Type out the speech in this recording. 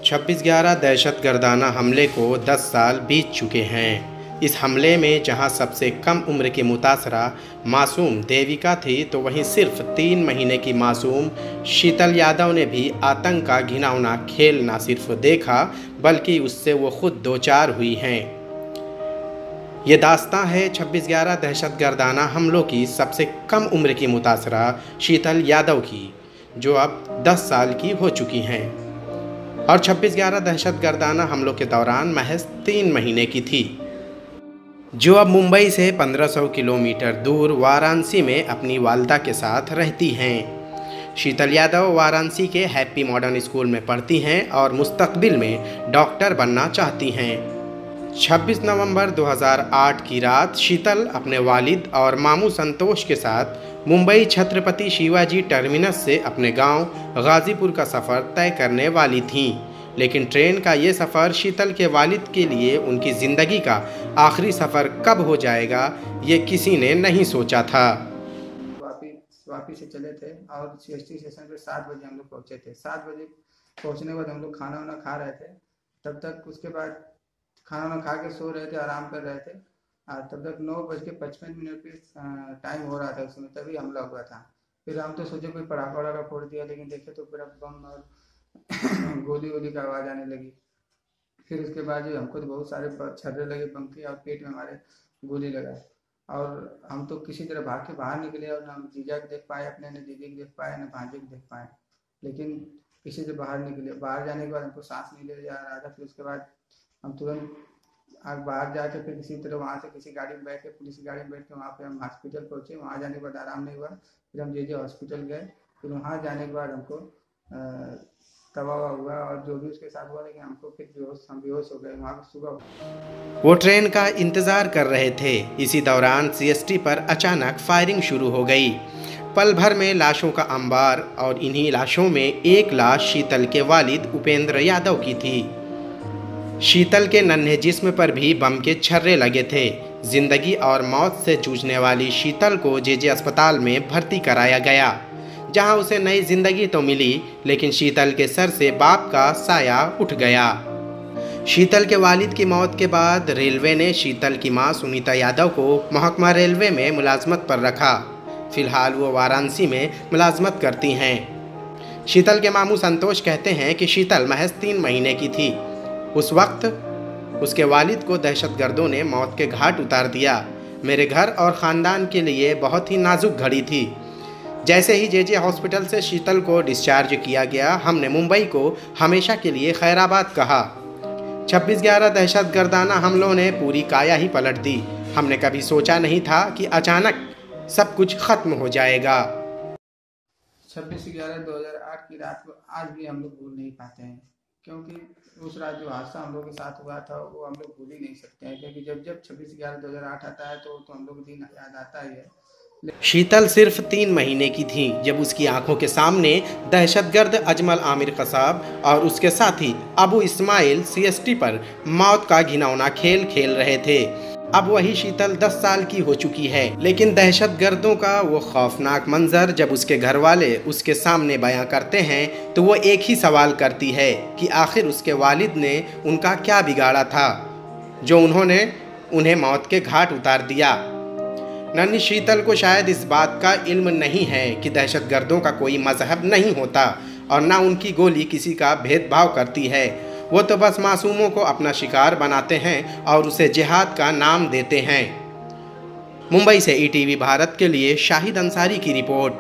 26/11 दहशतगर्दाना हमले को 10 साल बीत चुके हैं। इस हमले में जहां सबसे कम उम्र की मुतासरा मासूम देविका थी, तो वहीं सिर्फ 3 महीने की मासूम शीतल यादव ने भी आतंक का घिनौना खेल न सिर्फ देखा, बल्कि उससे वो खुद दो चार हुई हैं। ये दास्तां है 26/11 दहशतगर्दाना हमलों की सबसे कम उम्र की मुतासरा शीतल यादव की, जो अब 10 साल की हो चुकी हैं और 26/11 दहशतगर्दाना हमलों के दौरान महज 3 महीने की थी, जो अब मुंबई से 1500 किलोमीटर दूर वाराणसी में अपनी वालदा के साथ रहती हैं। शीतल यादव वाराणसी के हैप्पी मॉडर्न स्कूल में पढ़ती हैं और मुस्तकबिल में डॉक्टर बनना चाहती हैं। 26 नवंबर 2008 की रात शीतल अपने वालिद और मामू संतोष के साथ मुंबई छत्रपति शिवाजी टर्मिनस से अपने गांव गाजीपुर का सफ़र तय करने वाली थीं, लेकिन ट्रेन का ये सफ़र शीतल के वालिद के लिए उनकी ज़िंदगी का आखिरी सफ़र कब हो जाएगा, ये किसी ने नहीं सोचा था। वापी से चले थे और सीएसटी स्टेशन पे 7 बजे हम लोग पहुँचे थे। 7 बजे पहुँचने के बाद हम लोग खाना वाना खा रहे थे। तब तक उसके बाद खाना वाना खा के सो रहे थे, आराम कर रहे थे। तब तक 9:55 पे टाइम हो रहा था उसमें, तभी हमला हुआ था। फिर हम तो सोचे कोई पटाखा वटाखा फोड़ दिया, लेकिन देखे तो पूरा बम और गोली वोली का आवाज़ आने लगी। फिर उसके बाद जो हमको तो बहुत सारे छर्रे लगे पंखे और पेट में हमारे गोली लगा, और हम तो किसी तरह भाग के बाहर निकले और ना हम जीजा को देख पाए अपने, न दीदी को देख पाए, न भांजे को देख पाए, लेकिन किसी से बाहर निकले। बाहर जाने के बाद हमको सांस नहीं ले जा रहा था। फिर उसके बाद हम तुरंत बाहर जाके फिर किसी तरह वहाँ से किसी गाड़ी में बैठ के, पुलिस की गाड़ी में बैठ के वहाँ पे हम हॉस्पिटल पहुँचे। वहाँ जाने के बाद आराम नहीं हुआ, फिर हम जे हॉस्पिटल गए। फिर वहाँ जाने के बाद हमको दवा हुआ और जो भी उसके साथ हुआ, लेकिन हमको फिर हम बेहोश हो गए। वहाँ सुबह वो ट्रेन का इंतज़ार कर रहे थे। इसी दौरान सीएसटी पर अचानक फायरिंग शुरू हो गई। पल भर में लाशों का अंबार, और इन्हीं लाशों में एक लाश शीतल के वालिद उपेंद्र यादव की थी। शीतल के नन्हे जिस्म पर भी बम के छर्रे लगे थे। जिंदगी और मौत से जूझने वाली शीतल को जेजे अस्पताल में भर्ती कराया गया, जहां उसे नई जिंदगी तो मिली, लेकिन शीतल के सर से बाप का साया उठ गया। शीतल के वालिद की मौत के बाद रेलवे ने शीतल की मां सुनीता यादव को महकमा रेलवे में मुलाजमत पर रखा। फिलहाल वो वाराणसी में मुलाजमत करती हैं। शीतल के मामू संतोष कहते हैं कि शीतल महज 3 महीने की थी। उस वक्त उसके वालिद को दहशतगर्दों ने मौत के घाट उतार दिया। मेरे घर और ख़ानदान के लिए बहुत ही नाजुक घड़ी थी। जैसे ही जेजे हॉस्पिटल से शीतल को डिस्चार्ज किया गया, हमने मुंबई को हमेशा के लिए खैराबाद कहा। 26/11 दहशतगर्दाना हमलों ने पूरी काया ही पलट दी। हमने कभी सोचा नहीं था कि अचानक सब कुछ ख़त्म हो जाएगा। 26/11/2008 की रात को आज भी हम लोग भूल नहीं पाते हैं, क्योंकि उस रात जो हादसा हम लोग के साथ हुआ था वो हम लोग भूल ही नहीं सकते हैं, क्योंकि जब 26/11/2008 आता है तो हम लोग को दिन याद आता ही है। शीतल सिर्फ 3 महीने की थी जब उसकी आंखों के सामने दहशतगर्द अजमल आमिर कसाब और उसके साथी अबू इस्माइल सीएसटी पर मौत का घिनौना खेल खेल रहे थे। अब वही शीतल 10 साल की हो चुकी है, लेकिन दहशतगर्दों का वो खौफनाक मंजर जब उसके घर वाले उसके सामने बयां करते हैं, तो वो एक ही सवाल करती है कि आखिर उसके वालिद ने उनका क्या बिगाड़ा था, जो उन्होंने उन्हें मौत के घाट उतार दिया। नन्ही शीतल को शायद इस बात का इल्म नहीं है कि दहशतगर्दों का कोई मजहब नहीं होता और ना उनकी गोली किसी का भेदभाव करती है। वो तो बस मासूमों को अपना शिकार बनाते हैं और उसे जिहाद का नाम देते हैं। मुंबई से ईटीवी भारत के लिए शाहिद अंसारी की रिपोर्ट।